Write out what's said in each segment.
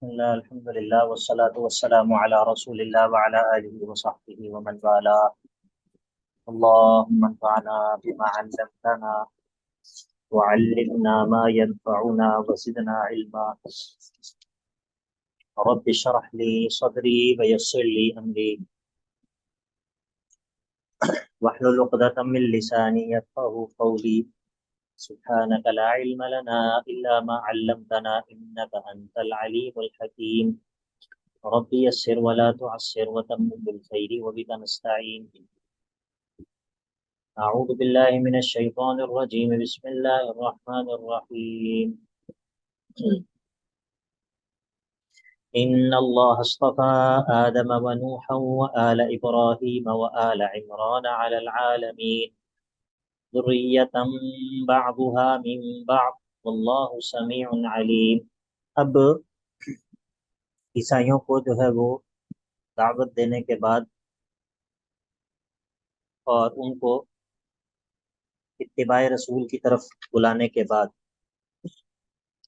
اللہ الحمد للہ والصلاة والسلام علی رسول اللہ وعلی آلہ وصحبہ ومن والاه اللهم انفعنا بما علمتنا وعلمنا ما ينفعنا وزدنا علما رب اشرح لي صدري ويسر لي أمري واحلل عقدة من لساني يفقهوا قولي سبحانك لا علم لنا إلا ما علمتنا إنك أنت العليم الحكيم رب يسر ولا تعسر وتمم بالخير وبك نستعين أعوذ بالله من الشيطان الرجيم بسم الله الرحمن الرحيم إن الله اصطفى آدم ونوحا وآل إبراهيم وآل عمران على العالمين ذرية بعضها من بعض والله سميع عليم. اب عیسائیوں کو جو ہے وہ دعوت دینے کے بعد اور ان کو اتباع رسول کی طرف بلانے کے بعد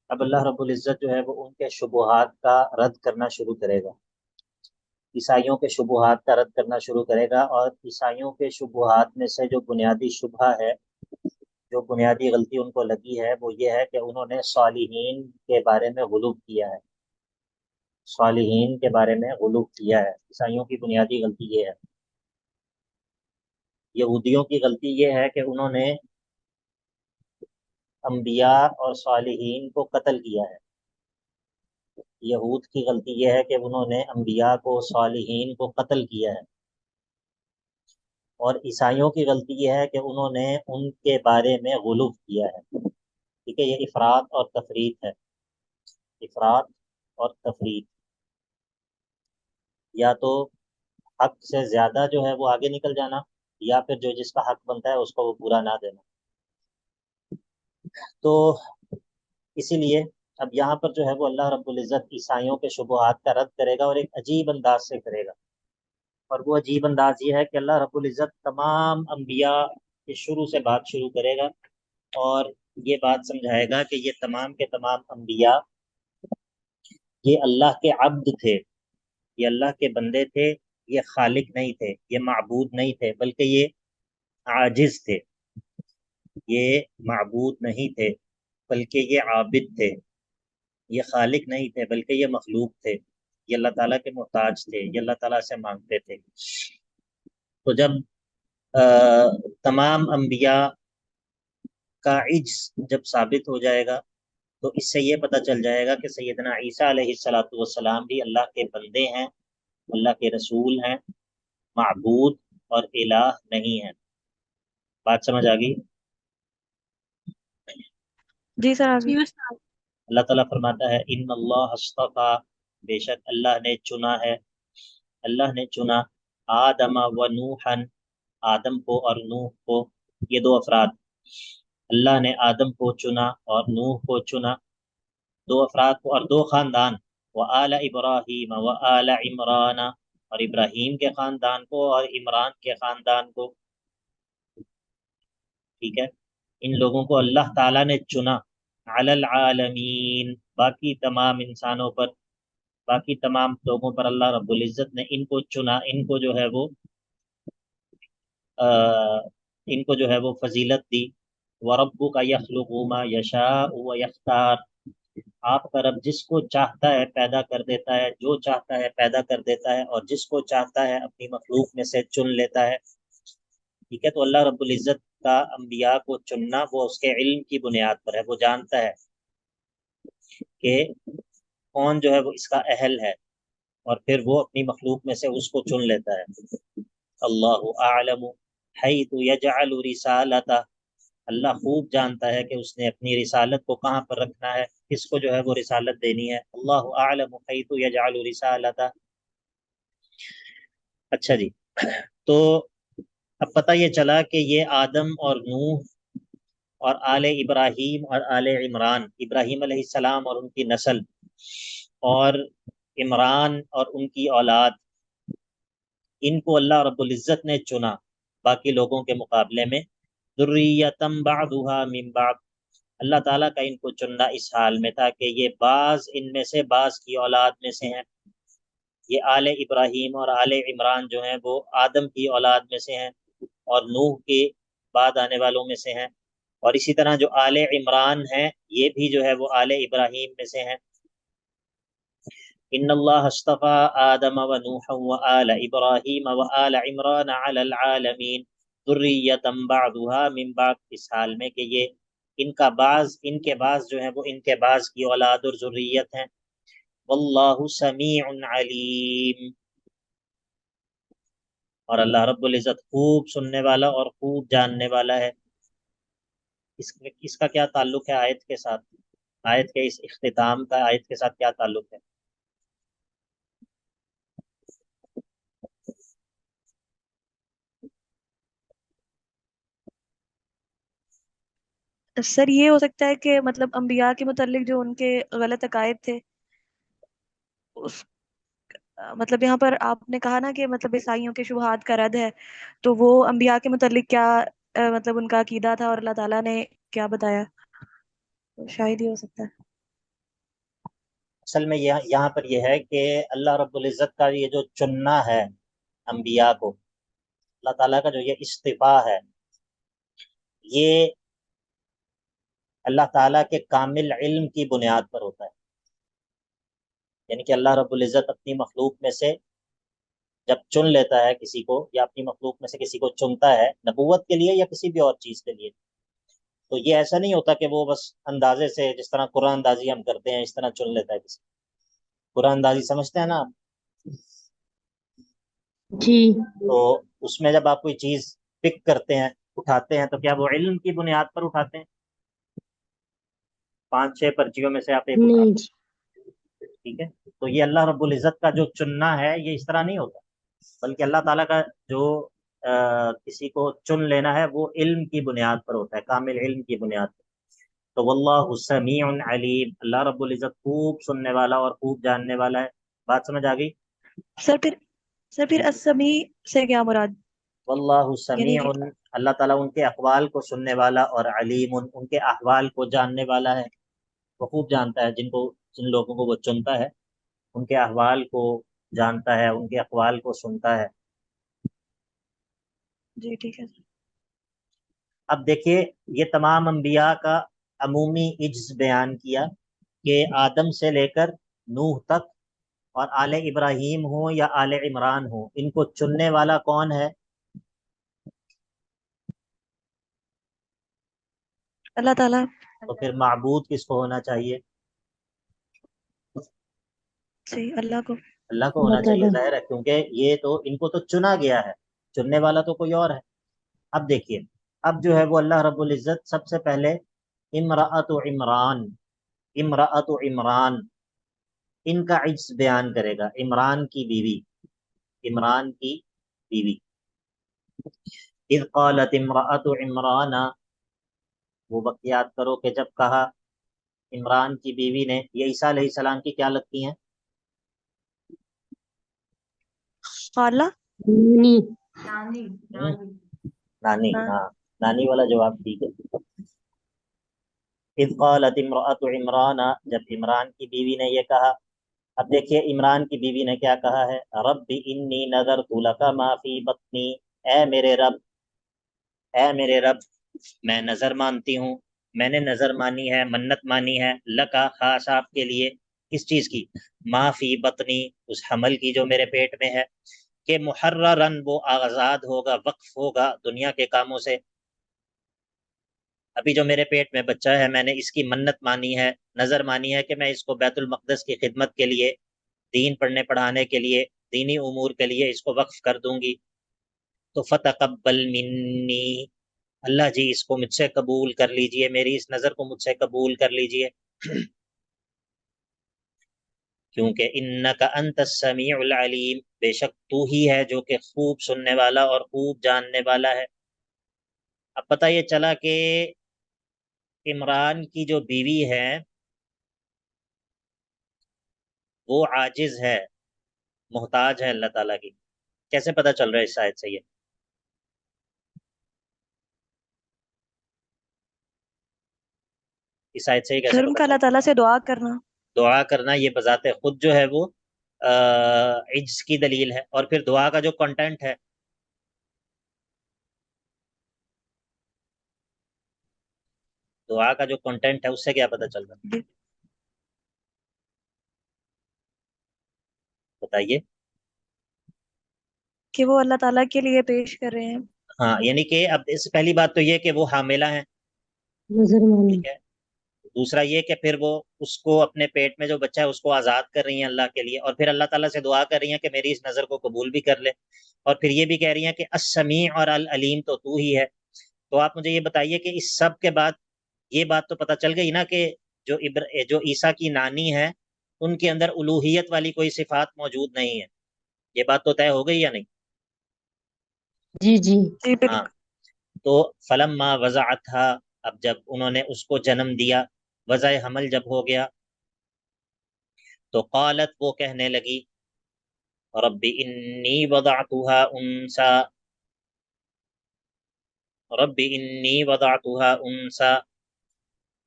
اب اللہ رب العزت جو ہے وہ ان کے شبہات کا رد کرنا شروع کرے گا. عیسائیوں کے شبہات کا رد کرنا شروع کرے گا، اور عیسائیوں کے شبہات میں سے جو بنیادی شبہ ہے، جو بنیادی غلطی ان کو لگی ہے، وہ یہ ہے کہ انہوں نے صالحین کے بارے میں غلو کیا ہے. صالحین کے بارے میں غلو کیا ہے. عیسائیوں کی بنیادی غلطی یہ ہے. یہودیوں کی غلطی یہ ہے کہ انہوں نے انبیاء اور صالحین کو قتل کیا ہے. یہود کی غلطی یہ ہے کہ انہوں نے انبیاء کو، صالحین کو قتل کیا ہے. اور عیسائیوں کی غلطی یہ ہے کہ انہوں نے ان کے بارے میں غلو کیا ہے. ٹھیک ہے، یہ افراط اور تفریط ہے. افراط اور تفریط، یا تو حق سے زیادہ جو ہے وہ آگے نکل جانا، یا پھر جو جس کا حق بنتا ہے اس کو وہ پورا نہ دینا. تو اسی لیے اب یہاں پر جو ہے وہ اللہ رب العزت عیسائیوں کے شبہات کا رد کرے گا، اور ایک عجیب انداز سے کرے گا. اور وہ عجیب انداز یہ ہے کہ اللہ رب العزت تمام انبیاء کے شروع سے بات شروع کرے گا، اور یہ بات سمجھائے گا کہ یہ تمام کے تمام انبیاء یہ اللہ کے عبد تھے، یہ اللہ کے بندے تھے، یہ خالق نہیں تھے، یہ معبود نہیں تھے، بلکہ یہ عاجز تھے. یہ معبود نہیں تھے بلکہ یہ عابد تھے. یہ خالق نہیں تھے بلکہ یہ مخلوق تھے. یہ اللہ تعالیٰ کے محتاج تھے، یہ اللہ تعالیٰ سے مانگتے تھے. تو جب تمام انبیاء کا عجز جب ثابت ہو جائے گا، تو اس سے یہ پتہ چل جائے گا کہ سیدنا عیسیٰ علیہ السلام بھی اللہ کے بندے ہیں، اللہ کے رسول ہیں، معبود اور الہ نہیں ہیں. بات سمجھ آ گئی؟ جی سر آگے. اللہ تعالیٰ فرماتا ہے ان اللہ اصطفیٰ، بے شک اللہ نے چنا ہے، اللہ نے چنا آدم و نوحن، آدم کو اور نوح کو. یہ دو افراد، اللہ نے آدم کو چنا اور نوح کو چنا، دو افراد کو اور دو خاندان. وآل ابراہیم وآل عمران، اور ابراہیم کے خاندان کو اور عمران کے خاندان کو. ٹھیک ہے، ان لوگوں کو اللہ تعالیٰ نے چنا علی العالمین، باقی تمام انسانوں پر، باقی تمام لوگوں پر اللہ رب العزت نے ان کو چنا. ان کو جو ہے وہ ان کو جو ہے وہ فضیلت دی. وَرَبُّكَ يَخْلُقُ مَا يَشَاءُ وَيَخْتَارُ، آپ کا رب جس کو چاہتا ہے پیدا کر دیتا ہے، جو چاہتا ہے پیدا کر دیتا ہے، اور جس کو چاہتا ہے اپنی مخلوق میں سے چن لیتا ہے. ٹھیک ہے، تو اللہ رب العزت کا انبیاء کو چننا وہ اس کے علم کی بنیاد پر ہے. وہ جانتا ہے کہ کون جو ہے وہ اس کا اہل ہے، اور پھر وہ اپنی مخلوق میں سے اس کو چن لیتا ہے. اللہ اعلم حیث یجعل رسالتہ، اللہ خوب جانتا ہے کہ اس نے اپنی رسالت کو کہاں پر رکھنا ہے، کس کو جو ہے وہ رسالت دینی ہے. اللہ اعلم حیث یجعل رسالتہ. اچھا جی، تو اب پتہ یہ چلا کہ یہ آدم اور نوح اور آل ابراہیم اور آل عمران، ابراہیم علیہ السلام اور ان کی نسل، اور عمران اور ان کی اولاد، ان کو اللہ رب العزت نے چنا باقی لوگوں کے مقابلے میں. ذریۃ بعضها من بعض، اللہ تعالیٰ کا ان کو چننا اس حال میں تھا کہ یہ بعض ان میں سے بعض کی اولاد میں سے ہیں. یہ آل ابراہیم اور آل عمران جو ہیں وہ آدم کی اولاد میں سے ہیں اور نوح کے بعد آنے والوں میں سے ہیں. اور اسی طرح جو آل عمران ہیں یہ بھی جو ہے وہ آل ابراہیم میں سے ہیں. ان اللہ اصطفى آدم و نوح و آل ابراہیم و آل عمران علی العالمین ذریۃ بعضها من بعض، اس حال میں کہ یہ ان کے بعض جو ہیں وہ ان کے بعض کی اولاد اور ذریت ہیں. واللہ سمیع علیم، اور اللہ رب العزت خوب سننے والا اور خوب جاننے والا ہے. اس کا کیا تعلق ہے آیت کے ساتھ؟ آیت کے اس اختتام کا آیت کے ساتھ کیا تعلق ہے؟ سر یہ ہو سکتا ہے کہ مطلب انبیاء کے متعلق جو ان کے غلط عقائد تھے اس مطلب یہاں پر آپ نے کہا نا کہ مطلب عیسائیوں کے شبہات کا رد ہے، تو وہ انبیاء کے متعلق کیا مطلب ان کا عقیدہ تھا اور اللہ تعالیٰ نے کیا بتایا، تو شاید یہ ہو سکتا ہے. اصل میں یہاں پر یہ ہے کہ اللہ رب العزت کا یہ جو چننا ہے انبیاء کو، اللہ تعالیٰ کا جو یہ اصطفیٰ ہے، یہ اللہ تعالیٰ کے کامل علم کی بنیاد پر ہوتا ہے. یعنی کہ اللہ رب العزت اپنی مخلوق میں سے جب چن لیتا ہے کسی کو، یا اپنی مخلوق میں سے کسی کو چنتا ہے نبوت کے لیے یا کسی بھی اور چیز کے لیے، تو یہ ایسا نہیں ہوتا کہ وہ بس اندازے سے جس طرح قرآن اندازی ہم کرتے ہیں اس طرح چن لیتا ہے کسی. قرآن اندازی سمجھتے ہیں نا آپ؟ جی تو اس میں جب آپ کوئی چیز پک کرتے ہیں، اٹھاتے ہیں، تو کیا وہ علم کی بنیاد پر اٹھاتے ہیں؟ 5-6 پرچیوں میں سے آپ ایک نہیں اٹھاتے جی ہیں، ٹھیک ہے. تو یہ اللہ رب العزت کا جو چننا ہے یہ اس طرح نہیں ہوتا، بلکہ اللہ تعالیٰ کا جو کسی کو چن لینا ہے وہ علم کی بنیاد پر ہوتا ہے، کامل علم کی بنیاد پر. تو واللہ سمیع علیم، اللہ رب العزت خوب سننے والا اور خوب جاننے والا ہے. بات سمجھ آ گئی؟ سر پھر السمیع سے کیا مراد؟ واللہ یعنی سمیع، کہ اللہ تعالیٰ ان کے اقوال کو سننے والا، اور علیم ان کے احوال کو جاننے والا ہے. وہ خوب جانتا ہے جن لوگوں کو وہ چنتا ہے، ان کے احوال کو جانتا ہے، ان کے اقوال کو سنتا ہے. جی ٹھیک ہے. اب دیکھیے، یہ تمام انبیاء کا عمومی عجز بیان کیا کہ آدم سے لے کر نوح تک، اور آل ابراہیم ہو یا آل عمران ہو، ان کو چننے والا کون ہے؟ اللہ تعالیٰ. تو پھر معبود کس کو ہونا چاہیے؟ جی اللہ کو. اللہ کو اللہ ہونا چاہیے، تعالیٰ ظاہر ہے، کیونکہ یہ تو ان کو تو چنا گیا ہے، چننے والا تو کوئی اور ہے. اب دیکھیے، اب جو ہے وہ اللہ رب العزت سب سے پہلے امرأت عمران، امرأت عمران ان کا عجز بیان کرے گا. عمران کی بیوی، عمران کی بیوی. اذ قالت امرأت عمران، وہ وقت یاد کرو کہ جب کہا عمران کی بیوی نے، یہ عیسیٰ علیہ السلام کی کیا لگتی ہیں؟ خالہ. نی نانی، ہاں. ہاں، نانی والا جواب ٹھیک ہے. اذ قالت امرأت عمران، جب عمران کی بیوی نے یہ کہا. اب دیکھیے عمران کی بیوی نے کیا کہا ہے، رب انی نذرت لک ما فی بطنی، اے میرے رب، اے میرے رب، میں نظر مانتی ہوں، میں نے نظر مانی ہے، منت مانی ہے، لکا خاص آپ کے لیے، کس چیز کی؟ ما فی بطنی، اس حمل کی جو میرے پیٹ میں ہے، کہ محررن وہ آزاد ہوگا، وقف ہوگا دنیا کے کاموں سے. ابھی جو میرے پیٹ میں بچہ ہے میں نے اس کی منت مانی ہے، نظر مانی ہے کہ میں اس کو بیت المقدس کی خدمت کے لیے، دین پڑھنے پڑھانے کے لیے، دینی امور کے لیے اس کو وقف کر دوں گی. تو فتقبل منی، اللہ جی اس کو مجھ سے قبول کر لیجئے، میری اس نظر کو مجھ سے قبول کر لیجئے. کیونکہ انک انت السمیع العلیم، بے شک تو ہی ہے جو کہ خوب سننے والا اور خوب جاننے والا ہے. اب پتہ یہ چلا کہ عمران کی جو بیوی ہے وہ عاجز ہے، محتاج ہے اللہ تعالیٰ کی. کیسے پتہ چل رہا ہے اس آیت سے؟ یہ اس آیت سے یہ کیسے جرم پتہ کا اللہ چلتا تعالیٰ سے دعا کرنا. ہے؟ دعا کرنا یہ بذات خود جو ہے وہ عجز کی دلیل ہے. اور پھر دعا کا جو کنٹینٹ ہے، دعا کا جو کنٹینٹ ہے اس سے کیا پتہ چلتا ہے؟ بتائیے. کہ وہ اللہ تعالیٰ کے لیے پیش کر رہے ہیں. ہاں، یعنی کہ اب اس پہلی بات تو یہ کہ وہ حاملہ ہیں، ٹھیک ہے. دوسرا یہ کہ پھر وہ اس کو اپنے پیٹ میں جو بچہ ہے اس کو آزاد کر رہی ہیں اللہ کے لیے، اور پھر اللہ تعالیٰ سے دعا کر رہی ہیں کہ میری اس نظر کو قبول بھی کر لے، اور پھر یہ بھی کہہ رہی ہیں کہ السمیع اور العلیم تو ہی ہے. تو آپ مجھے یہ بتائیے کہ اس سب کے بعد یہ بات تو پتہ چل گئی نا کہ جو عیسیٰ کی نانی ہے ان کے اندر الوہیت والی کوئی صفات موجود نہیں ہے. یہ بات تو طے ہو گئی یا نہیں؟ جی جی جی ہاں. بالکل. تو فلما وضعتها، اب جب انہوں نے اس کو جنم دیا، وضع حمل جب ہو گیا، تو قالت وہ کہنے لگی رب انی وضعتها انسا، رب انی وضعتها انسا،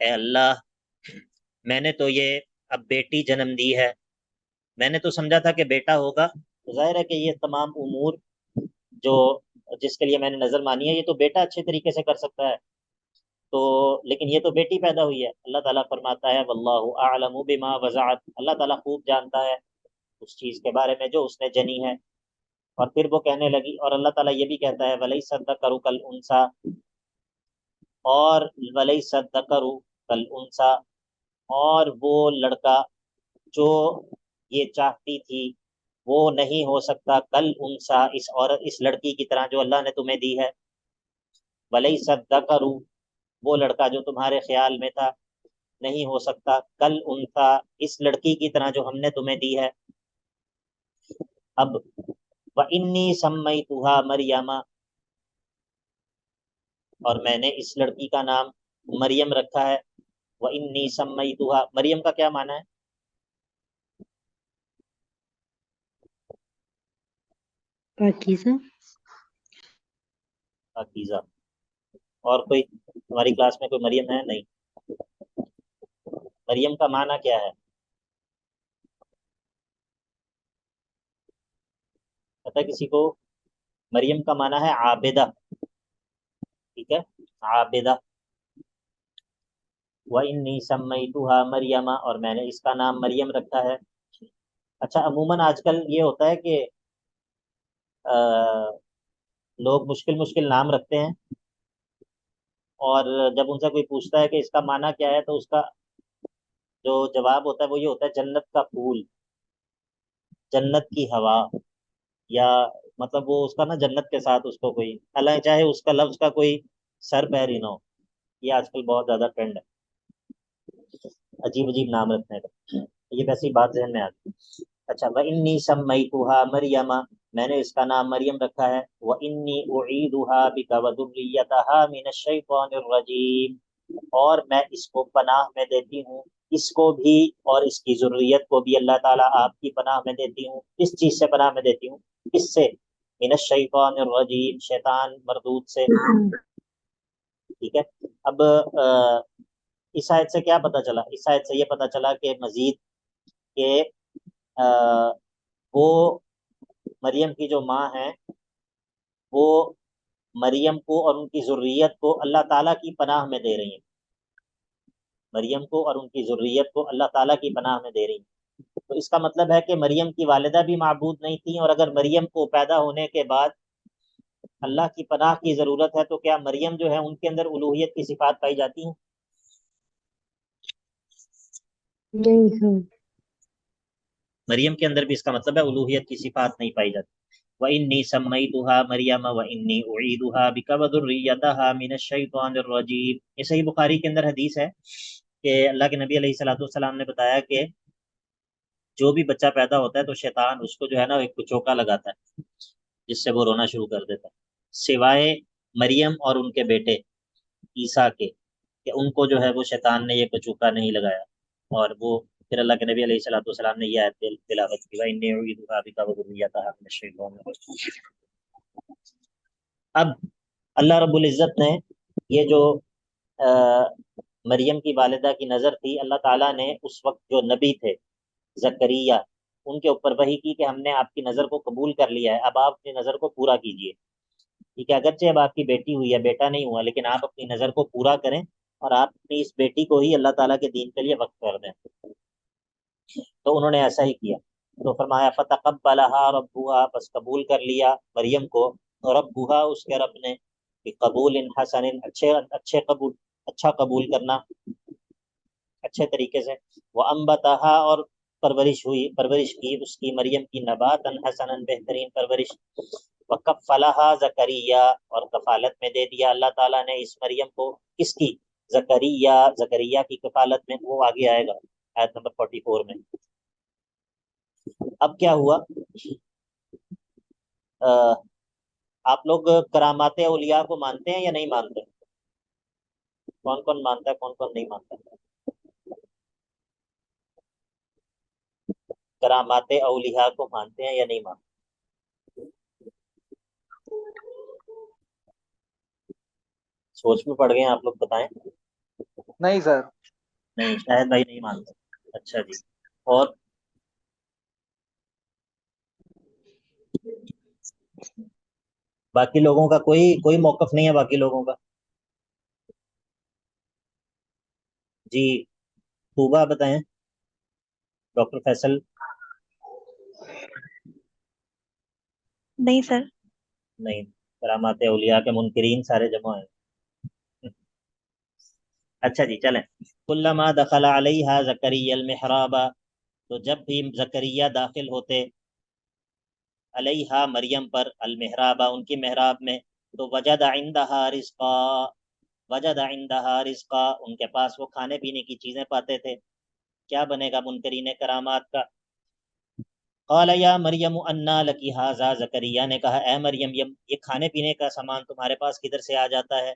اے اللہ میں نے تو یہ اب بیٹی جنم دی ہے. میں نے تو سمجھا تھا کہ بیٹا ہوگا. ظاہر ہے کہ یہ تمام امور جو جس کے لیے میں نے نظر مانی ہے یہ تو بیٹا اچھے طریقے سے کر سکتا ہے، تو لیکن یہ تو بیٹی پیدا ہوئی ہے. اللہ تعالیٰ فرماتا ہے واللہ اعلم بما وضعت، اللہ تعالیٰ خوب جانتا ہے اس چیز کے بارے میں جو اس نے جنی ہے. اور پھر وہ کہنے لگی، اور اللہ تعالیٰ یہ بھی کہتا ہے ولیس الذکر کالانثی، اور ولیس الذکر کالانثی، اور وہ لڑکا جو یہ چاہتی تھی وہ نہیں ہو سکتا کل انسا، اس عورت اس لڑکی کی طرح جو اللہ نے تمہیں دی ہے. ولیس الذکر، وہ لڑکا جو تمہارے خیال میں تھا نہیں ہو سکتا کل انسا، اس لڑکی کی طرح جو ہم نے تمہیں دی ہے. اب وانی سمیتها مریم، اور میں نے اس لڑکی کا نام مریم رکھا ہے. وانی سمیتها، مریم کا کیا معنی ہے؟ پاکیزہ. پاکیزہ. اور کوئی ہماری کلاس میں کوئی مریم ہے؟ نہیں. مریم کا معنی کیا ہے پتہ کسی کو؟ مریم کا معنی ہے عابدہ، ٹھیک ہے، عابدہ. وَإِنِّي سَمَّيْتُهَا مریم، اور میں نے اس کا نام مریم رکھا ہے. اچھا، عموماً آج کل یہ ہوتا ہے کہ لوگ مشکل مشکل نام رکھتے ہیں، اور جب ان سے کوئی پوچھتا ہے کہ اس کا معنی کیا ہے تو اس کا جو جواب ہوتا ہے وہ یہ ہوتا ہے جنت کا پھول، جنت کی ہوا، یا مطلب وہ اس کا نا جنت کے ساتھ اس کو کوئی اللہ چاہے اس کا لفظ کا کوئی سر پیر ہی نہ ہو. یہ آج کل بہت زیادہ ٹرینڈ ہے عجیب عجیب نام رکھنے کا. یہ ویسی بات ذہن میں آتی. اچھا، وَإِنِّي سَمَّيْتُهَا مریم، میں نے اس کا نام مریم رکھا ہے. وَإِنِّي أُعِيذُهَا بِكَ وَذُرِّيَّتَهَا مِنَ الشَّيْطَانِ الرَّجِيمِ، اور میں اس کو پناہ میں دیتی ہوں، اس کو بھی اور اس کی ذریت کو بھی اللہ تعالیٰ آپ کی پناہ میں دیتی ہوں. اس چیز سے پناہ میں دیتی ہوں، اس سے من الشیطان الرجیم، شیطان مردود سے. ٹھیک ہے. اب اس آیت سے کیا پتہ چلا؟ اس آیت سے یہ پتہ چلا کہ مزید کہ وہ مریم کی جو ماں ہیں وہ مریم کو اور ان کی ذریت کو اللہ تعالیٰ کی پناہ میں دے رہی ہیں. مریم کو اور ان کی ذریت کو اللہ تعالیٰ کی پناہ میں دے رہی ہیں. تو اس کا مطلب ہے کہ مریم کی والدہ بھی معبود نہیں تھیں، اور اگر مریم کو پیدا ہونے کے بعد اللہ کی پناہ کی ضرورت ہے تو کیا مریم جو ہے ان کے اندر الوہیت کی صفات پائی جاتی ہیں؟ نہیں سر. مریم کے اندر بھی اس کا مطلب ہے الوہیت کی صفات نہیں پائی جاتی. وَإِنِّي سَمَّيْتُهَا مَرْيَمَ وَإِنِّي أُعِيذُهَا بِكَ وَذُرِّيَّتَهَا مِنَ الشَّيْطَانِ الرَّجِيمِ. یہ صحیح بخاری کے اندر حدیث ہے کہ اللہ کے نبی علیہ الصلوۃ والسلام نے بتایا کہ جو بھی بچہ پیدا ہوتا ہے تو شیطان اس کو جو ہے نا ایک کچوکا لگاتا ہے جس سے وہ رونا شروع کر دیتا ہے، سوائے مریم اور ان کے بیٹے عیسیٰ کے، کہ ان کو جو ہے وہ شیطان نے یہ کچوکا نہیں لگایا. اور وہ پھر اللہ کے نبی علیہ الصلوۃ والسلام نے یہ آیت تلاوت کی وَإِنِّي أُعِيذُهَا بِكَ وَذُرِّيَّتَهَا مِنَ الشَّيْطَانِ الرَّجِيمِ. اب اللہ رب العزت نے یہ جو مریم کی والدہ کی نظر تھی، اللہ تعالیٰ نے اس وقت جو نبی تھے زکریا ان کے اوپر وحی کی کہ ہم نے آپ کی نظر کو قبول کر لیا ہے، اب آپ اپنی نظر کو پورا کیجئے. ٹھیک ہے، اگرچہ اب آپ کی بیٹی ہوئی ہے، بیٹا نہیں ہوا، لیکن آپ اپنی نظر کو پورا کریں اور آپ اپنی اس بیٹی کو ہی اللہ تعالیٰ کے دین کے لیے وقف کر دیں. تو انہوں نے ایسا ہی کیا. تو فرمایا فتقبلها ربها، بس قبول کر لیا مریم کو ربها اس کے رب نے، قبول حسن، اچھے قبول، اچھا قبول کرنا اچھے طریقے سے. وانبتها، اور پرورش کی اس کی مریم کی نباتا حسنا، بہترین پرورش. وکفلها زکریا، اور کفالت میں دے دیا اللہ تعالیٰ نے اس مریم کو، کس کی؟ زکریا کی کفالت میں. وہ آگے آئے گا آیت نمبر 44 میں. اب کیا ہوا؟ آپ لوگ کرامات اولیاء کو مانتے ہیں یا نہیں مانتے؟ کون کون مانتا ہے، کون کون نہیں مانتا؟ کرامات اولیاء کو مانتے ہیں یا نہیں مانتے؟ سوچ میں پڑ گئے ہیں آپ لوگ، بتائیں. نہیں سر. نہیں، شاید بھائی نہیں مانتے. اچھا جی. اور باقی لوگوں کا کوئی موقف نہیں ہے باقی لوگوں کا؟ جی طوبہ بتائیں. ڈاکٹر فیصل؟ نہیں سر. نہیں. کرامات اولیاء کے منکرین سارے جمع ہیں. اچھا جی چلیں. کلما دخل علیہا زکریا المحراب، تو جب بھی زکریا داخل ہوتے علیہا مریم پر، المحراب ان کی محراب میں، تو وجد عندہا رزقا، وجد عندہا رزقا ان کے پاس وہ کھانے پینے کی چیزیں پاتے تھے. کیا بنے گا منکرین کرامات کا؟ قال یا مریم انا لکی ھذا، زکریا نے کہا اے مریم یہ کھانے پینے کا سامان تمہارے پاس کدھر سے آ جاتا ہے؟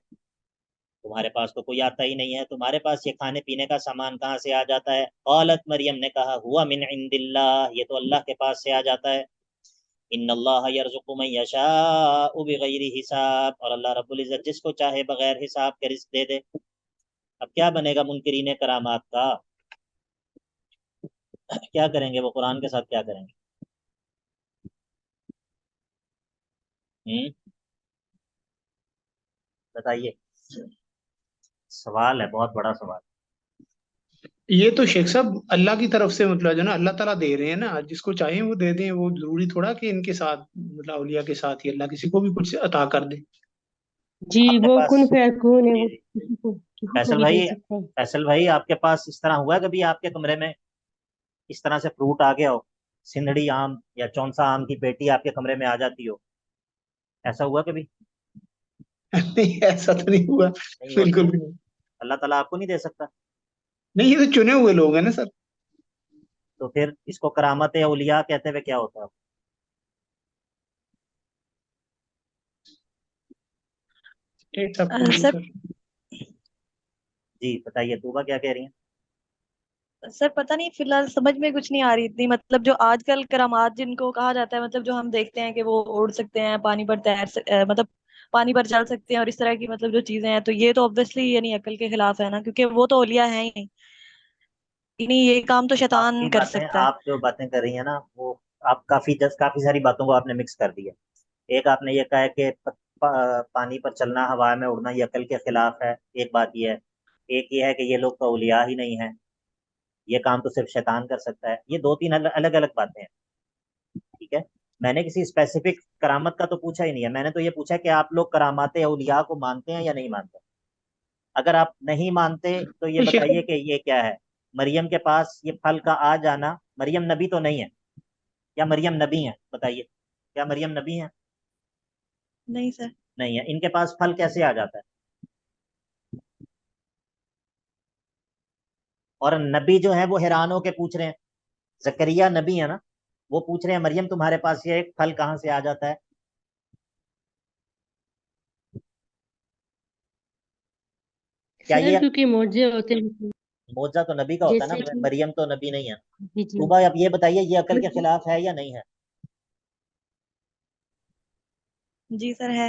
تمہارے پاس تو کوئی آتا ہی نہیں ہے، تمہارے پاس یہ کھانے پینے کا سامان کہاں سے آ جاتا ہے؟ قالت مریم نے کہا ہوا من عند اللہ، یہ تو اللہ کے پاس سے آ جاتا ہے. ان اللہ یرزق من یشاء بغیر حساب، اور اللہ رب العزت جس کو چاہے بغیر حساب کے رزق دے دے. اب کیا بنے گا منکرین کرامات کا؟ کیا کریں گے وہ قرآن کے ساتھ، کیا کریں گے؟ بتائیے. سوال ہے، بہت بڑا سوال. یہ تو شیخ صاحب اللہ کی طرف سے مطلب جو نا اللہ تعالیٰ دے رہے ہیں نا، جس کو چاہیں وہ دے دیں. وہ ضروری تھوڑا کہ ان کے ساتھ مطلب اولیاء کے ساتھ ہی اللہ کسی کو بھی کچھ عطا کر دے. جی اپنے وہ پاس کن فیکون ہے، جی وہ جی کسی کو فیصل بھی دے بھائی، سکتا ہے. فیصل بھائی آپ کے پاس اس طرح ہوا ہے کبھی آپ کے کمرے میں اس طرح سے فروٹ آ گیا ہو، سندھڑی آم یا چونسا آم کی پیٹی آپ کے کمرے میں آ جاتی ہو؟ ایسا ہوا کبھی؟ نہیں ایسا تو نہیں ہوا. نہیں ہوا. بالکل کیوں؟ بھی نہیں. اللہ تعالیٰ آپ کو نہیں دے سکتا؟ نہیں یہ تو چنے ہوئے لوگ ہیں نا سر. تو پھر اس کو کرامت اولیاء کہتے ہوئے کیا ہوتا ہے؟ ایک سب کو سر سر. جی بتائیے طوبہ کیا کہہ رہی ہیں؟ سر پتہ نہیں، فی الحال سمجھ میں کچھ نہیں آ رہی اتنی. مطلب جو آج کل کرامات جن کو کہا جاتا ہے، مطلب جو ہم دیکھتے ہیں کہ وہ اڑ سکتے ہیں، پانی پر مطلب پانی پر چل سکتے ہیں اور اس طرح کی مطلب جو چیزیں ہیں، تو یہ تو obviously یعنی عقل کے خلاف ہے نا، کیونکہ وہ تو اولیاء ہیں ہی نہیں. یعنی یہ کام تو شیطان کر سکتا ہے. آپ جو باتیں کر رہی ہیں نا، وہ آپ کافی ساری باتوں کو آپ نے مکس کر دیا. ایک آپ نے یہ کہا ہے کہ پانی پر چلنا، ہوا میں اڑنا یہ عقل کے خلاف ہے، ایک بات یہ ہے. ایک یہ ہے کہ یہ لوگ تو اولیاء ہی نہیں ہیں، یہ کام تو صرف شیطان کر سکتا ہے. یہ دو تین الگ الگ باتیں ہیں. ٹھیک ہے، میں نے کسی اسپیسیفک کرامت کا تو پوچھا ہی نہیں ہے. میں نے تو یہ پوچھا کہ آپ لوگ کرامات اولیاء کو مانتے ہیں یا نہیں مانتے. اگر آپ نہیں مانتے تو یہ شیخ بتائیے کہ یہ کیا ہے؟ مریم کے پاس یہ پھل کا آ جانا، مریم نبی تو نہیں ہے، یا مریم نبی ہیں؟ بتائیے، کیا مریم نبی ہیں؟ نہیں سر. نہیں ہے. ان کے پاس پھل کیسے آ جاتا ہے؟ اور نبی جو ہے وہ حیران ہو کے پوچھ رہے ہیں، زکریا نبی ہے نا، وہ پوچھ رہے ہیں مریم تمہارے پاس یہ ایک پھل کہاں سے آ جاتا ہے؟ کیا سر یہ کیونکہ معجزے ہوتے ہیں معجزہ تو نبی کا ہوتا ہے جیسے نا، کہ مریم تو نبی نہیں ہے. جی جی صبح اب یہ بتائیے یہ عقل کے خلاف ہے یا نہیں ہے؟ جی سر ہے.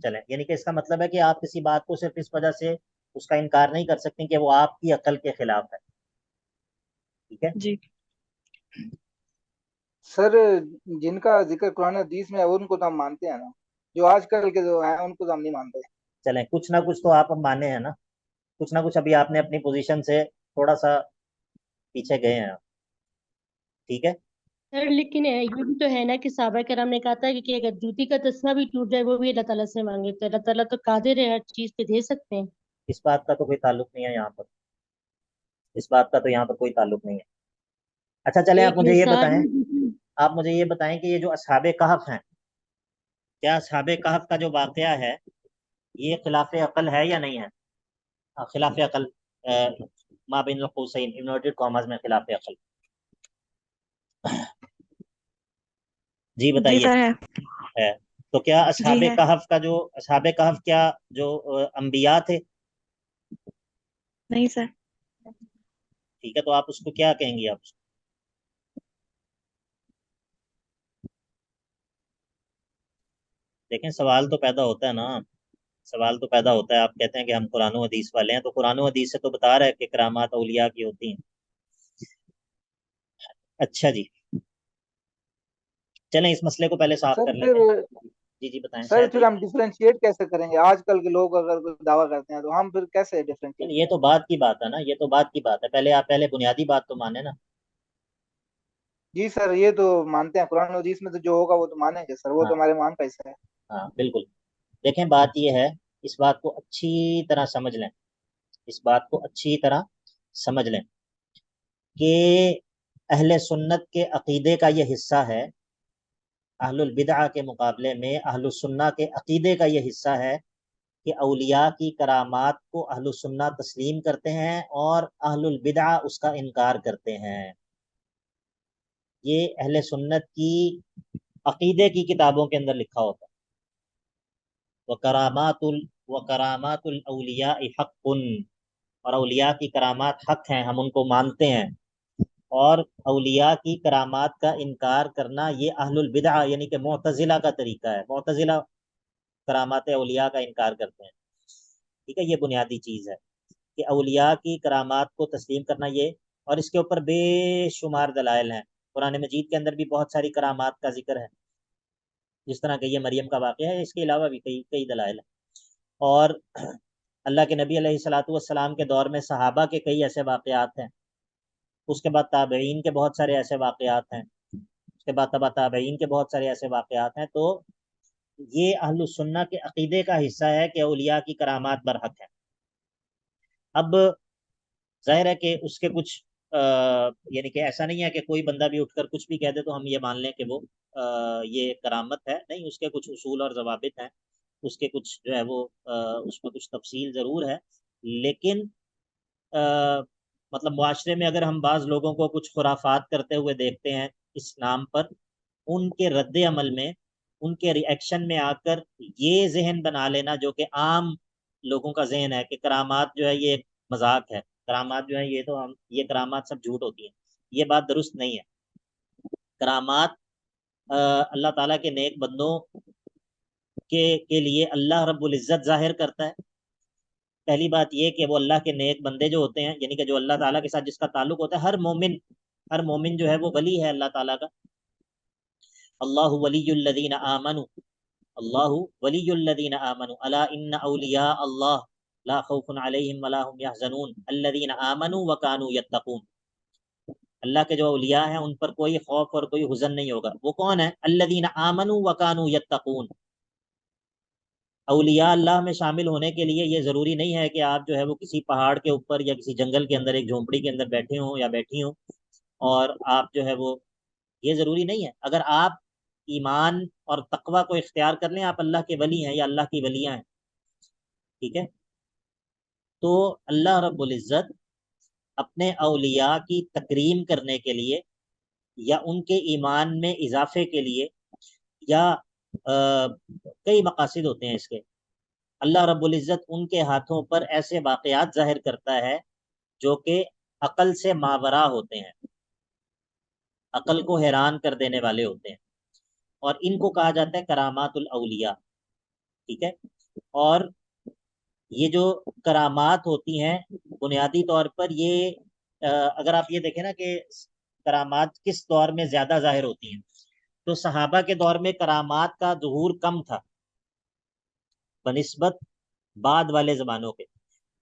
چلیں، یعنی کہ اس کا مطلب ہے کہ آپ کسی بات کو صرف اس وجہ سے اس کا انکار نہیں کر سکتی کہ وہ آپ کی عقل کے خلاف ہے. ٹھیک ہے. جی سر جن کا ذکر قرآن حدیث میں ہے ان کو تو ہم مانتے ہیں نا، جو آج کل کے جو ہیں ان کو تو ہم نہیں مانتے. چلیں کچھ نہ کچھ تو آپ اب مانے ہیں نا، کچھ نہ کچھ ابھی آپ نے اپنی پوزیشن سے تھوڑا سا پیچھے گئے ہیں آپ. ٹھیک ہے. سر لیکن یہ بھی تو ہے نا کہ صحابہ کرام نے کہا تھا کہ اگر جوتی کا تسمہ بھی ٹوٹ جائے وہ بھی اللہ تعالیٰ سے مانگے، تو اللہ تعالیٰ تو قادر ہے ہر چیز پہ، دے سکتے ہیں. اس بات کا تو کوئی تعلق نہیں ہے یہاں پر، اس بات کا تو یہاں پر کوئی تعلق نہیں ہے. اچھا چلیں آپ ایک مجھے یہ مثال بتائیں، آپ مجھے یہ بتائیں کہ یہ جو اصحاب کہف ہیں، کیا اصحاب کہف کا جو واقعہ ہے یہ خلاف عقل ہے یا نہیں ہے؟ خلاف عقل ما بین القوسین انورٹڈ کاماز میں خلاف عقل. جی جی بتائیے. سر ہے. ہے. تو کیا جی اصحاب ہے. کہف کا جو اصحاب کہف کیا جو انبیاء تھے؟ نہیں سر. ٹھیک ہے، تو آپ اس کو کیا کہیں گی؟ آپ اس کو دیکھیں سوال تو پیدا ہوتا ہے نا، سوال تو پیدا ہوتا ہے. آپ کہتے ہیں کہ ہم قرآن و حدیث والے ہیں، تو قرآن و حدیث سے تو بتا رہا ہے کہ کرامات اولیاء کی ہوتی ہیں. اچھا جی چلیں اس مسئلے کو پہلے صاف سر کر لیتے پھر ہیں. جی جی بتائیں سر شاید پھر بھائی. ہم ڈفرینشیٹ کیسے کریں گے؟ آج کل کے لوگ اگر کوئی دعویٰ کرتے ہیں تو ہم پھر کیسے ڈفرینشیٹ یہ کریں تو بات کی بات ہے نا، یہ تو بات کی بات ہے. پہلے آپ پہلے بنیادی بات تو مانیں نا. گے؟ جی سر یہ تو مانتے ہیں، قرآن حدیث میں تو جو ہوگا وہ تو مانیں گے سر، وہ ہاں تو ہمارے مان کا حصہ ہے. ہاں بالکل. دیکھیں بات یہ ہے، اس بات کو اچھی طرح سمجھ لیں، اس بات کو اچھی طرح سمجھ لیں کہ اہل سنت کے عقیدے کا یہ حصہ ہے، اہل البدع کے مقابلے میں اہل السنہ کے عقیدے کا یہ حصہ ہے کہ اولیاء کی کرامات کو اہل السنہ تسلیم کرتے ہیں اور اہل البدع اس کا انکار کرتے ہیں. یہ اہل سنت کی عقیدے کی کتابوں کے اندر لکھا ہوتا ہے. وَكَرَامَاتُ الْأَوْلِيَاءِ حَقٌّ، اور اولیاء کی کرامات حق ہیں، ہم ان کو مانتے ہیں. اور اولیاء کی کرامات کا انکار کرنا یہ اہل البدع یعنی کہ معتزلہ کا طریقہ ہے. معتزلہ کرامات اولیاء کا انکار کرتے ہیں. ٹھیک ہے، یہ بنیادی چیز ہے کہ اولیاء کی کرامات کو تسلیم کرنا یہ، اور اس کے اوپر بے شمار دلائل ہیں. قرآن مجید کے اندر بھی بہت ساری کرامات کا ذکر ہے، جس طرح کہ یہ مریم کا واقعہ ہے، اس کے علاوہ بھی کئی کئی دلائل ہیں. اور اللہ کے نبی علیہ الصلاۃ والسلام کے دور میں صحابہ کے کئی ایسے واقعات ہیں، اس کے بعد تابعین کے بہت سارے ایسے واقعات ہیں، اس کے بعد تبع تابعین کے بہت سارے ایسے واقعات ہیں. تو یہ اہل السنہ کے عقیدے کا حصہ ہے کہ اولیاء کی کرامات برحق ہیں. اب ظاہر ہے کہ اس کے کچھ یعنی کہ ایسا نہیں ہے کہ کوئی بندہ بھی اٹھ کر کچھ بھی کہہ دے تو ہم یہ مان لیں کہ وہ یہ کرامت ہے. نہیں، اس کے کچھ اصول اور ضوابط ہیں، اس کے کچھ جو ہے وہ اس میں کچھ تفصیل ضرور ہے. لیکن مطلب معاشرے میں اگر ہم بعض لوگوں کو کچھ خرافات کرتے ہوئے دیکھتے ہیں اس نام پر، ان کے رد عمل میں، ان کے ری ایکشن میں آ کر یہ ذہن بنا لینا جو کہ عام لوگوں کا ذہن ہے کہ کرامات جو ہے یہ ایک مذاق ہے، کرامات جو ہے یہ تو ہم یہ کرامات سب جھوٹ ہوتی ہیں، یہ بات درست نہیں ہے. کرامات اللہ تعالیٰ کے نیک بندوں کے لیے اللہ رب العزت ظاہر کرتا ہے. پہلی بات یہ کہ وہ اللہ کے نیک بندے جو ہوتے ہیں، یعنی کہ جو اللہ تعالیٰ کے ساتھ جس کا تعلق ہوتا ہے، ہر مومن جو ہے وہ ولی ہے اللہ تعالیٰ کا. اللہ ولی الذین آمنوا، اللہ ولی الذین آمنوا الا ان اولیاء اللہ لا خوف علیہم ولا هم يحزنون الذین آمنوا وكانوا يتقون. اللہ کے جو اولیاء ہیں ان پر کوئی خوف اور کوئی حزن نہیں ہوگا. وہ کون ہے؟ الذین آمنوا وكانوا يتقون. اولیاء اللہ میں شامل ہونے کے لیے یہ ضروری نہیں ہے کہ آپ جو ہے وہ کسی پہاڑ کے اوپر یا کسی جنگل کے اندر ایک جھونپڑی کے اندر بیٹھے ہوں یا بیٹھی ہوں، اور آپ جو ہے وہ، یہ ضروری نہیں ہے. اگر آپ ایمان اور تقوی کو اختیار کر لیں، آپ اللہ کے ولی ہیں یا اللہ کی ولیاں ہیں. ٹھیک ہے، تو اللہ رب العزت اپنے اولیاء کی تکریم کرنے کے لیے یا ان کے ایمان میں اضافے کے لیے یا کئی مقاصد ہوتے ہیں اس کے، اللہ رب العزت ان کے ہاتھوں پر ایسے واقعات ظاہر کرتا ہے جو کہ عقل سے ماورا ہوتے ہیں، عقل کو حیران کر دینے والے ہوتے ہیں، اور ان کو کہا جاتا ہے کرامات الاولیاء. ٹھیک ہے، اور یہ جو کرامات ہوتی ہیں بنیادی طور پر یہ اگر آپ یہ دیکھیں نا کہ کرامات کس دور میں زیادہ ظاہر ہوتی ہیں، تو صحابہ کے دور میں کرامات کا ظہور کم تھا بنسبت بعد والے زمانوں کے،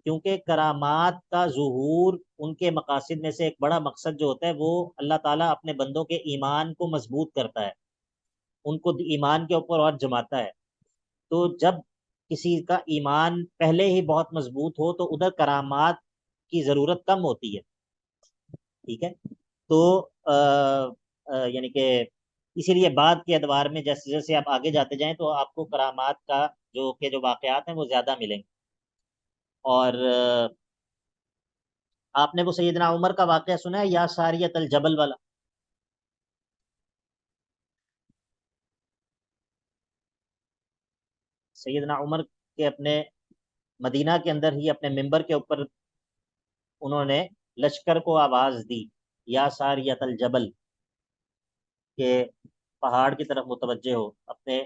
کیونکہ کرامات کا ظہور ان کے مقاصد میں سے ایک بڑا مقصد جو ہوتا ہے وہ اللہ تعالیٰ اپنے بندوں کے ایمان کو مضبوط کرتا ہے، ان کو ایمان کے اوپر اور جماتا ہے۔ تو جب کسی کا ایمان پہلے ہی بہت مضبوط ہو تو ادھر کرامات کی ضرورت کم ہوتی ہے، ٹھیک ہے۔ تو یعنی کہ اسی لیے بعد کے ادوار میں جیسے جیسے آپ آگے جاتے جائیں تو آپ کو کرامات کا جو واقعات ہیں وہ زیادہ ملیں گے۔ اور آپ نے وہ سیدنا عمر کا واقعہ سنا ہے، یا ساریت الجبل والا؟ سیدنا عمر کے اپنے مدینہ کے اندر ہی اپنے ممبر کے اوپر انہوں نے لشکر کو آواز دی، یا ساریت الجبل، کہ پہاڑ کی طرف متوجہ ہو، اپنے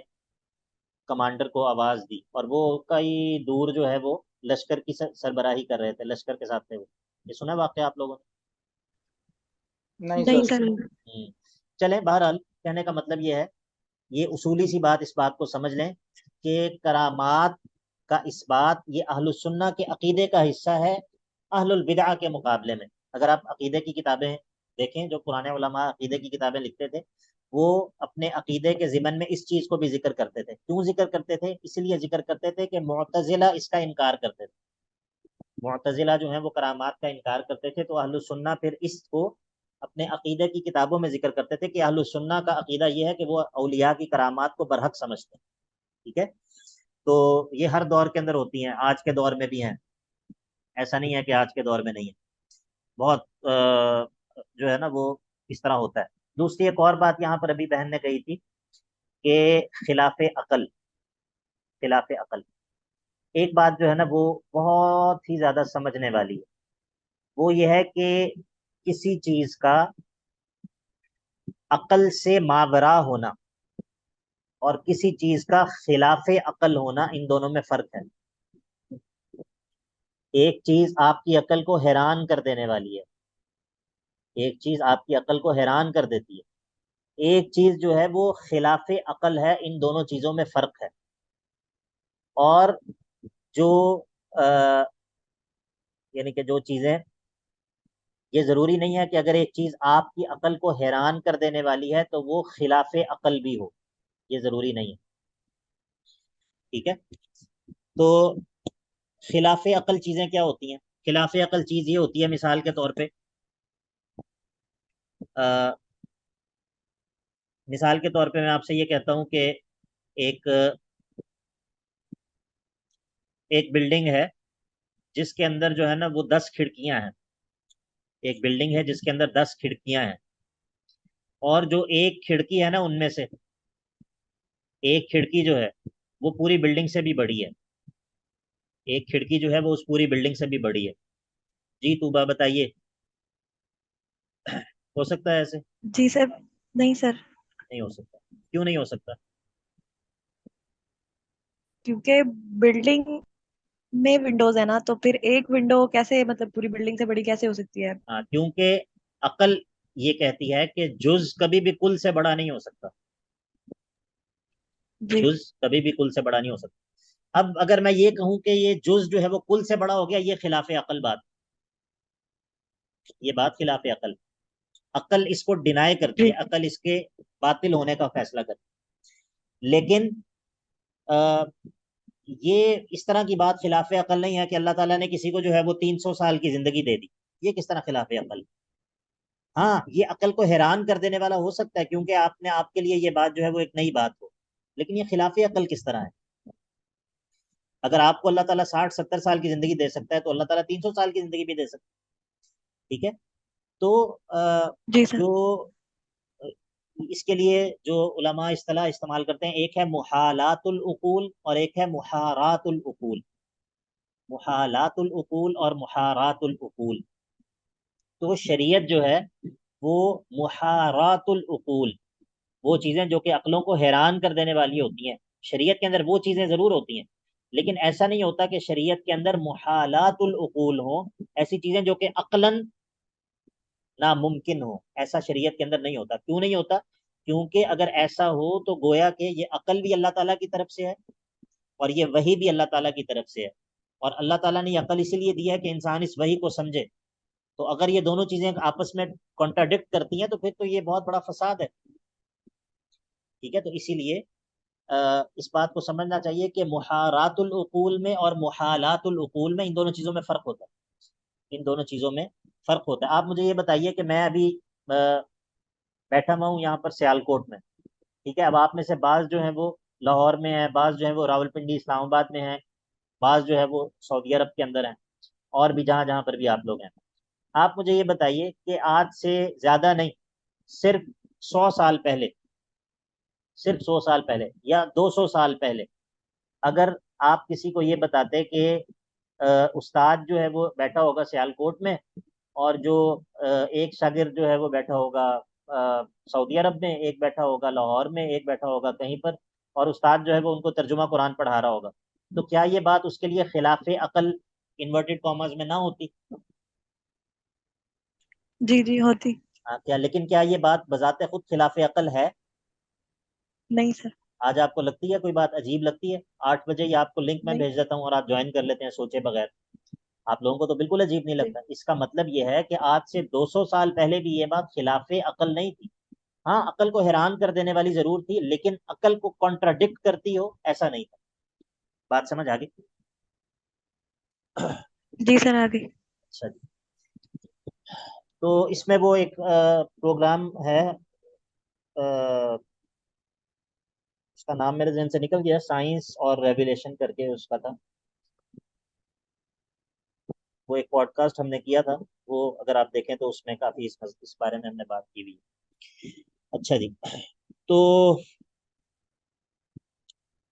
کمانڈر کو آواز دی، اور وہ کئی دور جو ہے وہ لشکر کی سربراہی کر رہے تھے، لشکر کے ساتھ تھے وہ۔ یہ سنا ہے واقعہ آپ لوگوں نہیں نہیں سر، سر۔ نے؟ چلیں، بہرحال کہنے کا مطلب یہ ہے، یہ اصولی سی بات، اس بات کو سمجھ لیں کہ کرامات کا اس بات یہ اہل السنہ کے عقیدے کا حصہ ہے اہل البدع کے مقابلے میں۔ اگر آپ عقیدے کی کتابیں دیکھیں، جو پرانے علماء عقیدے کی کتابیں لکھتے تھے، وہ اپنے عقیدے کے ضمن میں اس چیز کو بھی ذکر کرتے تھے۔ کیوں ذکر کرتے تھے؟ اس لیے ذکر کرتے تھے کہ معتزلہ اس کا انکار کرتے تھے، معتزلہ جو ہیں وہ کرامات کا انکار کرتے تھے، تو اہل السنہ پھر اس کو اپنے عقیدے کی کتابوں میں ذکر کرتے تھے کہ اہل السنہ کا عقیدہ یہ ہے کہ وہ اولیاء کی کرامات کو برحق سمجھتے ہیں، ٹھیک ہے۔ تو یہ ہر دور کے اندر ہوتی ہیں، آج کے دور میں بھی ہیں، ایسا نہیں ہے کہ آج کے دور میں نہیں ہے، بہت جو ہے نا وہ اس طرح ہوتا ہے۔ دوسری ایک اور بات یہاں پر ابھی بہن نے کہی تھی کہ خلاف عقل، خلاف عقل، ایک بات جو ہے نا وہ بہت ہی زیادہ سمجھنے والی ہے، وہ یہ ہے کہ کسی چیز کا عقل سے ماورا ہونا اور کسی چیز کا خلاف عقل ہونا، ان دونوں میں فرق ہے۔ ایک چیز آپ کی عقل کو حیران کر دینے والی ہے، ایک چیز آپ کی عقل کو حیران کر دیتی ہے، ایک چیز جو ہے وہ خلاف عقل ہے، ان دونوں چیزوں میں فرق ہے۔ اور جو یعنی کہ جو چیزیں، یہ ضروری نہیں ہے کہ اگر ایک چیز آپ کی عقل کو حیران کر دینے والی ہے تو وہ خلاف عقل بھی ہو، یہ ضروری نہیں ہے، ٹھیک ہے۔ تو خلاف عقل چیزیں کیا ہوتی ہیں؟ خلاف عقل چیز یہ ہوتی ہے، مثال کے طور پہ مثال کے طور پہ میں آپ سے یہ کہتا ہوں کہ ایک ایک بلڈنگ ہے جس کے اندر جو ہے نا وہ 10 کھڑکیاں ہیں، ایک بلڈنگ ہے جس کے اندر 10 کھڑکیاں ہیں، اور جو ایک کھڑکی ہے نا ان میں سے ایک کھڑکی جو ہے وہ پوری بلڈنگ سے بھی بڑی ہے، ایک کھڑکی جو ہے وہ اس پوری بلڈنگ سے بھی بڑی ہے۔ جی توبہ بتائیے، ہو سکتا ہے ایسے؟ جی سر، نہیں سر، نہیں ہو سکتا، کیوں نہیں ہو سکتا؟ کیونکہ بلڈنگ میں ونڈوز ہے نا، تو پھر ایک ونڈو کیسے مطلب پوری بلڈنگ سے بڑی کیسے ہو سکتی ہے؟ ہاں، کیونکہ عقل یہ کہتی ہے کہ جز کبھی بھی کل سے بڑا نہیں ہو سکتا، جی جز کبھی بھی کل سے بڑا نہیں ہو سکتا۔ اب اگر میں یہ کہوں کہ یہ جز جو ہے وہ کل سے بڑا ہو گیا، یہ خلاف عقل بات، یہ بات خلاف عقل، عقل اس کو ڈینائی کرتی جی ہے، عقل اس کے باطل ہونے کا فیصلہ کرتی ہے۔ لیکن یہ اس طرح کی بات خلاف عقل نہیں ہے کہ اللہ تعالیٰ نے کسی کو جو ہے وہ 300 سال کی زندگی دے دی، یہ کس طرح خلاف عقل؟ ہاں، یہ عقل کو حیران کر دینے والا ہو سکتا ہے کیونکہ آپ کے لیے یہ بات جو ہے وہ ایک نئی بات ہو، لیکن یہ خلاف عقل کس طرح ہے؟ اگر آپ کو اللہ تعالیٰ 60-70 سال کی زندگی دے سکتا ہے تو اللہ تعالیٰ 300 سال کی زندگی بھی دے سکتا ہے، ٹھیک ہے۔ تو جی سر۔ جو اس کے لیے جو علماء اصطلاح استعمال کرتے ہیں، ایک ہے محالات العقول اور ایک ہے محارات العقول، محالات العقول اور محارات العقول۔ تو شریعت جو ہے وہ محارات العقول، وہ چیزیں جو کہ عقلوں کو حیران کر دینے والی ہوتی ہیں، شریعت کے اندر وہ چیزیں ضرور ہوتی ہیں، لیکن ایسا نہیں ہوتا کہ شریعت کے اندر محالات العقول ہوں، ایسی چیزیں جو کہ عقلاً ناممکن ہو، ایسا شریعت کے اندر نہیں ہوتا۔ کیوں نہیں ہوتا؟ کیونکہ اگر ایسا ہو تو گویا کہ یہ عقل بھی اللہ تعالیٰ کی طرف سے ہے اور یہ وحی بھی اللہ تعالیٰ کی طرف سے ہے، اور اللہ تعالیٰ نے یہ عقل اسی لیے دی ہے کہ انسان اس وحی کو سمجھے۔ تو اگر یہ دونوں چیزیں آپس میں کانٹراڈکٹ کرتی ہیں تو پھر تو یہ بہت بڑا فساد ہے، ٹھیک ہے؟ تو اسی لیے اس بات کو سمجھنا چاہیے کہ محارات العقول میں اور محالات العقول میں ان دونوں چیزوں میں فرق ہوتا ہے، ان دونوں چیزوں میں فرق ہوتا ہے۔ آپ مجھے یہ بتائیے کہ میں ابھی بیٹھا ہوا ہوں یہاں پر سیالکوٹ میں، ٹھیک ہے؟ اب آپ میں سے بعض جو ہیں وہ لاہور میں ہیں، بعض جو ہیں وہ راولپنڈی اسلام آباد میں ہیں، بعض جو ہے وہ سعودی عرب کے اندر ہیں، اور بھی جہاں جہاں پر بھی آپ لوگ ہیں۔ آپ مجھے یہ بتائیے کہ آج سے زیادہ نہیں، صرف 100 سال پہلے، صرف 100 سال پہلے یا 200 سال پہلے اگر آپ کسی کو یہ بتاتے کہ استاد جو ہے وہ بیٹھا ہوگا سیالکوٹ میں اور جو ایک شاگرد جو ہے وہ بیٹھا ہوگا سعودی عرب میں، ایک بیٹھا ہوگا لاہور میں، ایک بیٹھا ہوگا کہیں پر، اور استاد جو ہے وہ ان کو ترجمہ قرآن پڑھا رہا ہوگا، تو کیا یہ بات اس کے لیے خلاف عقل انورٹڈ کاماز میں نہ ہوتی؟ جی جی ہوتی۔ کیا لیکن کیا یہ بات بذات خود خلاف عقل ہے؟ نہیں سر۔ آج آپ کو لگتی ہے کوئی بات عجیب لگتی ہے؟ 8 بجے یا آپ کو لنک میں نہیں بھیج دیتا ہوں اور آپ جوائن کر لیتے ہیں سوچے بغیر، آپ لوگوں کو تو بالکل عجیب نہیں جی لگتا۔ اس کا مطلب یہ ہے کہ آج سے 200 سال پہلے بھی یہ بات خلاف عقل نہیں تھی۔ ہاں عقل کو حیران کر دینے والی ضرور تھی، لیکن عقل کو کانٹراڈکٹ کرتی ہو ایسا نہیں تھا۔ بات سمجھ آ گئی؟ جی سر آگے۔ اچھا جی، تو اس میں وہ ایک پروگرام ہے، اس کا نام میرے ذہن سے نکل گیا، سائنس اور ریویلیشن کر کے اس کا تھا، وہ ایک پوڈ کاسٹ ہم نے کیا تھا، وہ اگر آپ دیکھیں تو اس میں کافی اس بارے میں ہم نے بات کی ہوئی ہے۔ اچھا جی، تو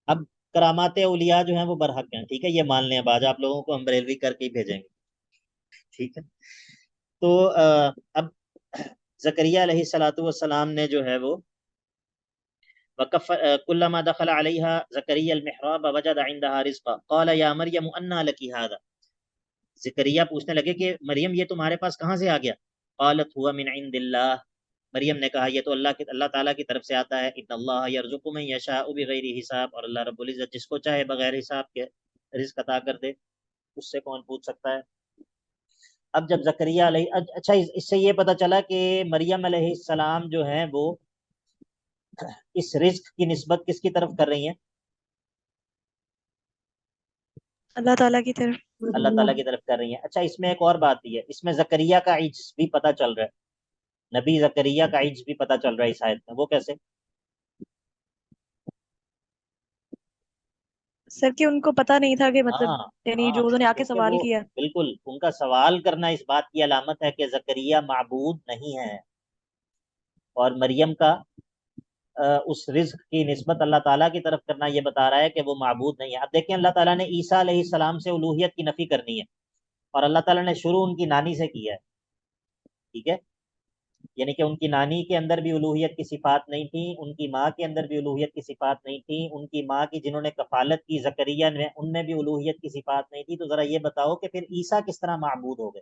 اب کرامات اولیاء جو ہیں وہ برحق ہیں، ٹھیک ہے؟ یہ مان لیں، اب آج آپ لوگوں کو ہم بریلوی کر کے ہی بھیجیں گے، ٹھیک ہے؟ تو اب زکریا علیہ الصلوۃ والسلام نے جو ہے وہ كلما دخل عليها زكريا المحراب وجد عندها رزقا قال يا مريم أنى لك هذا، زکریا پوچھنے لگے کہ مریم یہ تمہارے پاس کہاں سے آ گیا؟ قالت هو من عند الله، مریم نے کہا یہ تو اللہ تعالیٰ کی طرف سے آتا ہے، ان اللہ یرزق من یشاء بغیر حساب، اور اللہ رب العزت جس کو چاہے بغیر حساب کے رزق عطا کر دے، اس سے کون پوچھ سکتا ہے؟ اب جب زکریا علیہ، اچھا اس سے یہ پتہ چلا کہ مریم علیہ السلام جو ہیں وہ اس رزق کی نسبت کس کی طرف کر رہی ہیں؟ اللہ تعالیٰ کی طرف۔ اللہ تعالیٰ کی طرف کر رہی ہیں۔ اچھا اس میں ایک اور بات بھی ہے، اس میں زکریا کا عجز بھی پتہ چل رہا ہے، نبی زکریا کا عجز بھی پتہ چل رہا ہے اس آیت میں، وہ کیسے؟ سر کہ ان کو پتہ نہیں تھا کہ مطلب یعنی جو انہوں نے آ کے کیونکہ سوال وہ کیا۔ بالکل ان کا سوال کرنا اس بات کی علامت ہے کہ زکریا معبود نہیں ہے، اور مریم کا اس رزق کی نسبت اللہ تعالیٰ کی طرف کرنا یہ بتا رہا ہے کہ وہ معبود نہیں ہے۔ اب دیکھیں اللہ تعالیٰ نے عیسیٰ علیہ السلام سے الوہیت کی نفی کرنی ہے، اور اللہ تعالیٰ نے شروع ان کی نانی سے کیا ہے، ٹھیک ہے؟ یعنی کہ ان کی نانی کے اندر بھی الوہیت کی صفات نہیں تھی، ان کی ماں کے اندر بھی الوہیت کی صفات نہیں تھی، ان کی ماں کی جنہوں نے کفالت کی زکریا نے ان میں بھی الوہیت کی صفات نہیں تھی، تو ذرا یہ بتاؤ کہ پھر عیسیٰ کس طرح معبود ہو گئے؟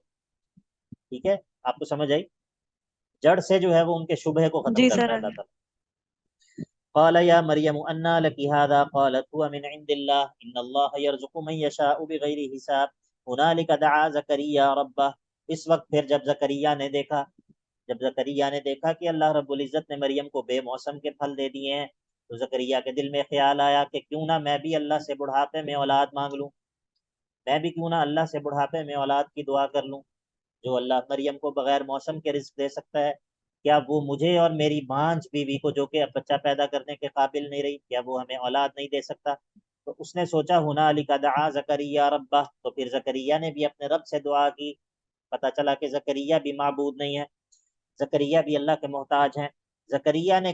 ٹھیک ہے، آپ کو سمجھ آئی؟ جڑ سے جو ہے وہ ان کے شبہ کو ختم جی کرتا سر ہے آگے۔ اللہ تعالیٰ۔ قال یا مریم انا لك هذا قالت هو من عند الله ان الله يرزق من يشاء بغیر حساب هنالك دعا زکریا ربہ۔ اس وقت پھر جب زکریا نے دیکھا کہ اللہ رب العزت نے مریم کو بے موسم کے پھل دے دیے ہیں، تو زکریا کے دل میں خیال آیا کہ کیوں نہ میں بھی اللہ سے بڑھاپے میں اولاد مانگ لوں، میں بھی کیوں نہ اللہ سے بڑھاپے میں اولاد کی دعا کر لوں، جو اللہ مریم کو بغیر موسم کے رزق دے سکتا ہے، کیا وہ مجھے اور میری بانجھ بیوی کو جو کہ اب بچہ پیدا کرنے کے قابل نہیں رہی، کیا وہ ہمیں اولاد نہیں دے سکتا؟ تو اس نے سوچا ہنالک دعا زکریا ربہ، تو پھر زکریا نے بھی اپنے رب سے دعا کی۔ پتہ چلا کہ زکریا بھی معبود نہیں ہے، زکریا بھی اللہ کے محتاج ہیں۔ زکریا نے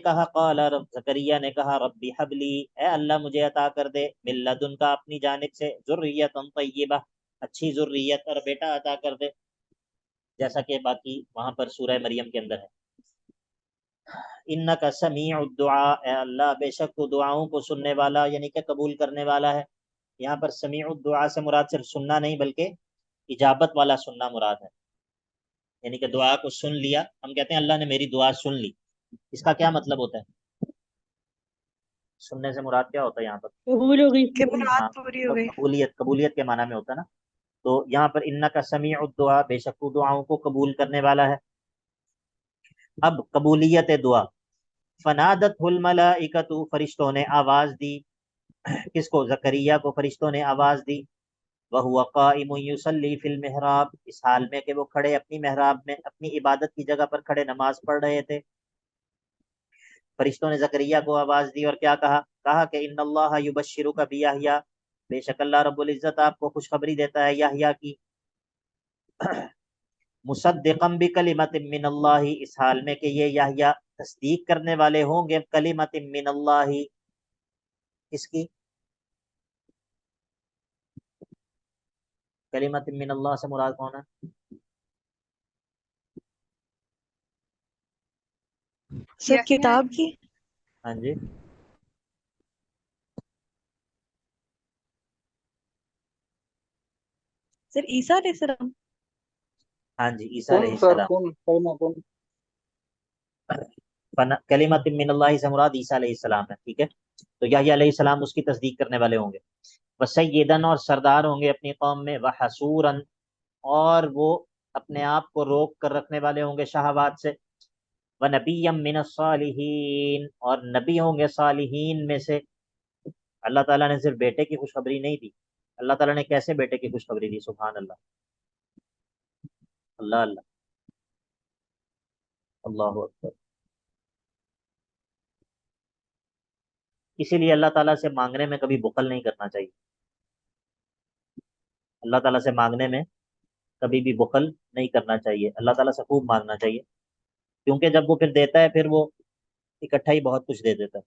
کہا ربی حبلی، اے اللہ مجھے عطا کر دے، من لدن کا اپنی جانب سے، ذریۃ طیبہ، اچھی ذریت اور بیٹا عطا کر دے، جیسا کہ باقی وہاں پر سورہ مریم کے اندر ہے۔ انک سمیع الدعاء، اے اللہ بے شک تو دعاؤں کو سننے والا یعنی کہ قبول کرنے والا ہے۔ یہاں پر سمیع الدعا سے مراد صرف سننا نہیں بلکہ اجابت والا سننا مراد ہے، یعنی کہ دعا کو سن لیا. ہم کہتے ہیں اللہ نے میری دعا سن لی، اس کا کیا مطلب ہوتا ہے؟ سننے سے مراد کیا ہوتا ہے یہاں پر؟ قبول ہو گئی. کہ مراد پوری ہو گئی. قبولیت کے معنی میں ہوتا ہے نا. تو یہاں پر انک سمیع الدعا، بے شک تو دعاؤں کو قبول کرنے والا ہے. اب قبولیت دعا، فنادت الملائکۃ، فرشتوں نے آواز دی. کس کو؟ زکریا کو فرشتوں نے آواز دی. وَهُوَ قَائِمٌ يُصَلِّي فِي الْمِحْرَابِ، اس حال میں کہ وہ کھڑے اپنی محراب میں، اپنی عبادت کی جگہ پر کھڑے نماز پڑھ رہے تھے. فرشتوں نے زکریا کو آواز دی اور کیا کہا؟ کہا کہ ان اللہ یبشرک بیحییٰ، بے شک اللہ رب العزت آپ کو خوشخبری دیتا ہے یحییٰ کی. مصدقا بکلمۃ من اللہ، اس حال میں کہ یہ یحییٰ تصدیق کرنے والے ہوں گے کلمۃ من اللہ، اس کی؟ کلمۃ من اللہ سے مراد کون ہے؟ سب کتاب کی. ہاں جی، سر عیسیٰ علیہ السلام. ہاں جی، عیسیٰ علیہ کن سر السلام. کن کلمۃ من اللہ سے مراد عیسیٰ علیہ السلام ہے. ٹھیک ہے، تو یحییٰ علیہ السلام اس کی تصدیق کرنے والے ہوں گے. وسیدن، اور سردار ہوں گے اپنی قوم میں. وحسورن، اور وہ اپنے آپ کو روک کر رکھنے والے ہوں گے شہوات سے. ونبیا من الصالحین، اور نبی ہوں گے صالحین میں سے. اللہ تعالیٰ نے صرف بیٹے کی خوشخبری نہیں دی، اللہ تعالیٰ نے کیسے بیٹے کی خوشخبری دی؟ سبحان اللہ، اللہ اللہ، اللہ اکبر. اسی لیے اللہ تعالیٰ سے مانگنے میں کبھی بخل نہیں کرنا چاہیے. اللہ تعالیٰ سے مانگنے میں کبھی بھی بخل نہیں کرنا چاہیے، اللہ تعالیٰ سے خوب مانگنا چاہیے، کیونکہ جب وہ پھر دیتا ہے پھر وہ اکٹھا ہی بہت کچھ دے دیتا ہے.